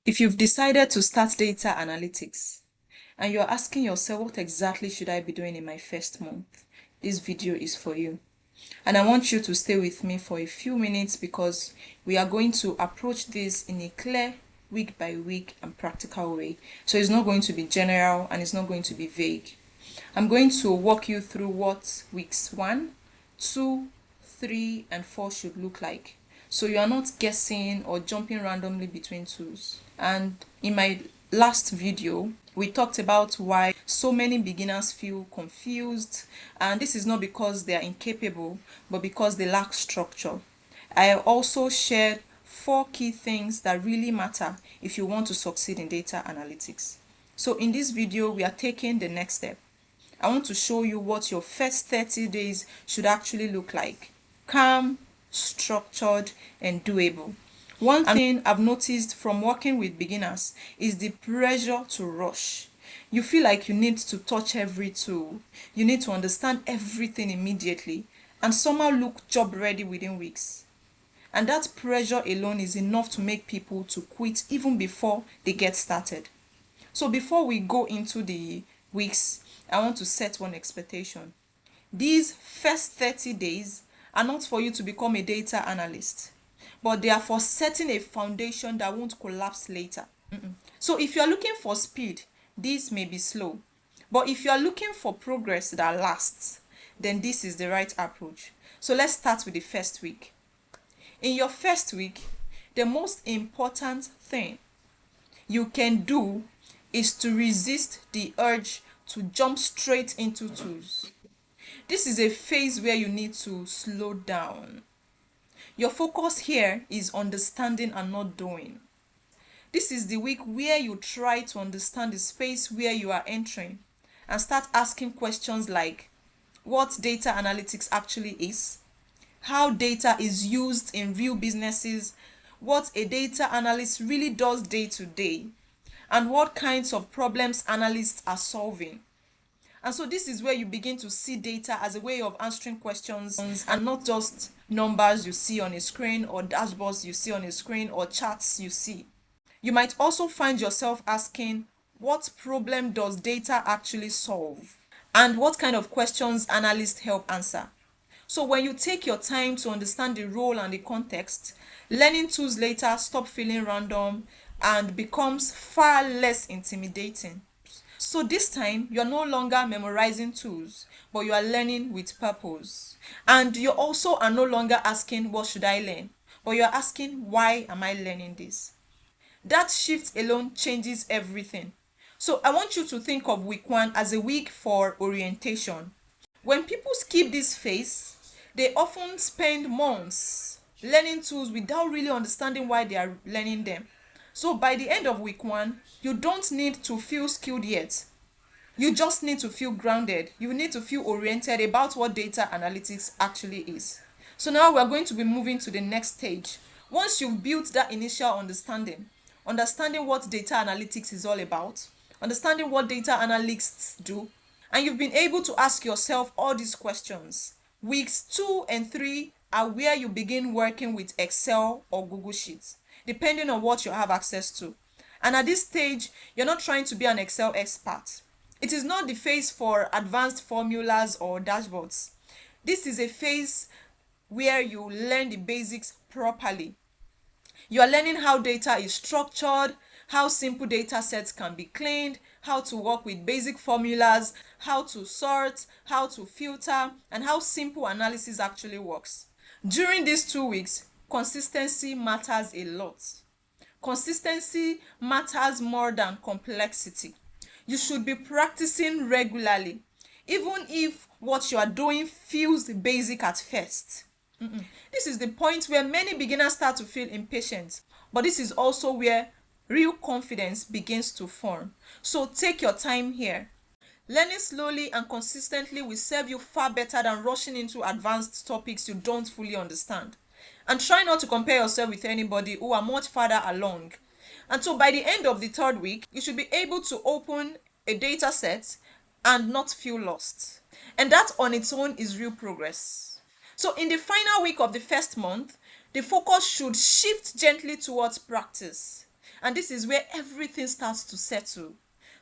If you've decided to start data analytics and you're asking yourself, what exactly should I be doing in my first month? This video is for you. And I want you to stay with me for a few minutes because we are going to approach this in a clear, week by week and practical way. So it's not going to be general and it's not going to be vague. I'm going to walk you through what weeks 1, 2, 3, and 4 should look like. So you are not guessing or jumping randomly between tools. And in my last video, we talked about why so many beginners feel confused, and this is not because they are incapable, but because they lack structure. I also shared 4 key things that really matter if you want to succeed in data analytics. So in this video, we are taking the next step. I want to show you what your first 30 days should actually look like. Calm, structured, and doable. One thing I've noticed from working with beginners is the pressure to rush. You feel like you need to touch every tool. You need to understand everything immediately and somehow look job ready within weeks. And that pressure alone is enough to make people to quit even before they get started. So before we go into the weeks, I want to set one expectation. These first 30 days are not for you to become a data analyst, but they are for setting a foundation that won't collapse later. So if you are looking for speed, this may be slow. But if you are looking for progress that lasts, then this is the right approach. So let's start with the first week. In your first week, the most important thing you can do is to resist the urge to jump straight into tools. This is a phase where you need to slow down. Your focus here is understanding and not doing. This is the week where you try to understand the space where you are entering and start asking questions like what data analytics actually is, how data is used in real businesses, what a data analyst really does day to day, and what kinds of problems analysts are solving. And so this is where you begin to see data as a way of answering questions and not just numbers you see on a screen or dashboards you see on a screen or charts you see. You might also find yourself asking, what problem does data actually solve? And what kind of questions analysts help answer? So when you take your time to understand the role and the context, learning tools later stop feeling random and becomes far less intimidating. So this time, you're no longer memorizing tools, but you are learning with purpose. And you also are no longer asking, what should I learn? But you're asking, why am I learning this? That shift alone changes everything. So I want you to think of week 1 as a week for orientation. When people skip this phase, they often spend months learning tools without really understanding why they are learning them. So by the end of week 1, you don't need to feel skilled yet. You just need to feel grounded. You need to feel oriented about what data analytics actually is. So now we're going to be moving to the next stage. Once you've built that initial understanding what data analytics is all about, understanding what data analysts do, and you've been able to ask yourself all these questions, weeks 2 and 3 are where you begin working with Excel or Google Sheets, depending on what you have access to. And at this stage, you're not trying to be an Excel expert. It is not the phase for advanced formulas or dashboards. This is a phase where you learn the basics properly. You are learning how data is structured, how simple data sets can be cleaned, how to work with basic formulas, how to sort, how to filter, and how simple analysis actually works. During these 2 weeks, consistency matters a lot. Consistency matters more than complexity. You should be practicing regularly, even if what you are doing feels basic at first. This is the point where many beginners start to feel impatient, but this is also where real confidence begins to form. So take your time here. Learning slowly and consistently will serve you far better than rushing into advanced topics you don't fully understand. And try not to compare yourself with anybody who are much farther along. And so by the end of the 3rd week, you should be able to open a data set and not feel lost. And that on its own is real progress. So in the final week of the first month, the focus should shift gently towards practice. And this is where everything starts to settle.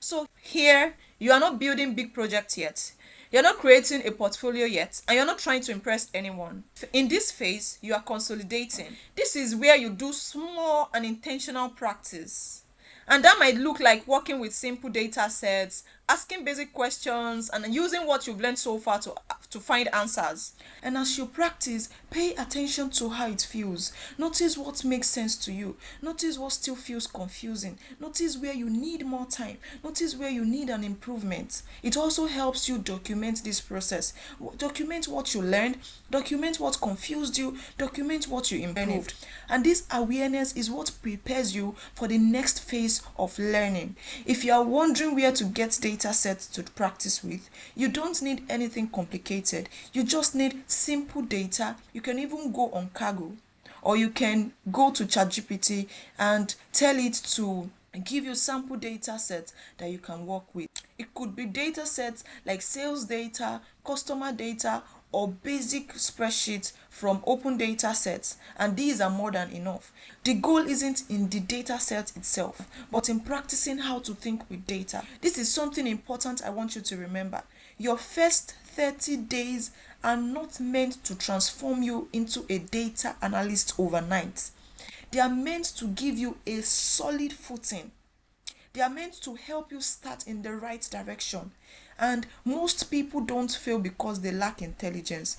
So here, you are not building big projects yet. You're not creating a portfolio yet, and you're not trying to impress anyone. In this phase, you are consolidating. This is where you do small and intentional practice. And that might look like working with simple data sets, asking basic questions, and using what you've learned so far to find answers. And as you practice, pay attention to how it feels. Notice what makes sense to you. Notice what still feels confusing. Notice where you need more time. Notice where you need an improvement. It also helps you document this process. Document what you learned, document what confused you, document what you improved. And this awareness is what prepares you for the next phase of learning. If you are wondering where to get data sets to practice with, you don't need anything complicated. You just need simple data. You can even go on Kaggle, or you can go to ChatGPT and tell it to give you sample data sets that you can work with. It could be data sets like sales data, customer data, or basic spreadsheets from open data sets, and these are more than enough. The goal isn't in the data set itself, but in practicing how to think with data. This is something important I want you to remember. Your first 30 days are not meant to transform you into a data analyst overnight. They are meant to give you a solid footing. They are meant to help you start in the right direction. And most people don't fail because they lack intelligence.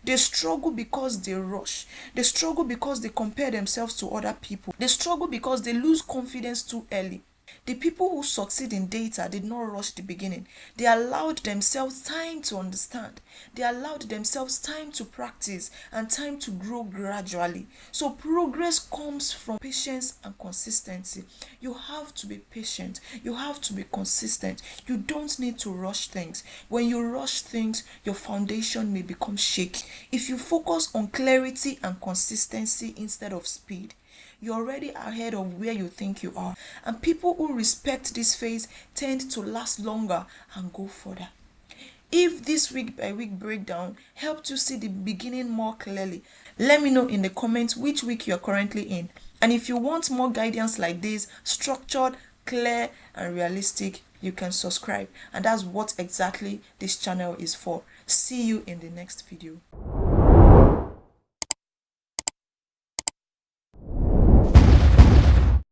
They struggle because they rush. They struggle because they compare themselves to other people. They struggle because they lose confidence too early. The people who succeed in data did not rush the beginning. They allowed themselves time to understand. They allowed themselves time to practice and time to grow gradually. So progress comes from patience and consistency. You have to be patient. You have to be consistent. You don't need to rush things. When you rush things, your foundation may become shaky. If you focus on clarity and consistency instead of speed, you're already ahead of where you think you are. And people who respect this phase tend to last longer and go further. If this week by week breakdown helped you see the beginning more clearly, let me know in the comments which week you're currently in. And if you want more guidance like this, structured, clear, and realistic, you can subscribe. And that's what exactly this channel is for. See you in the next video.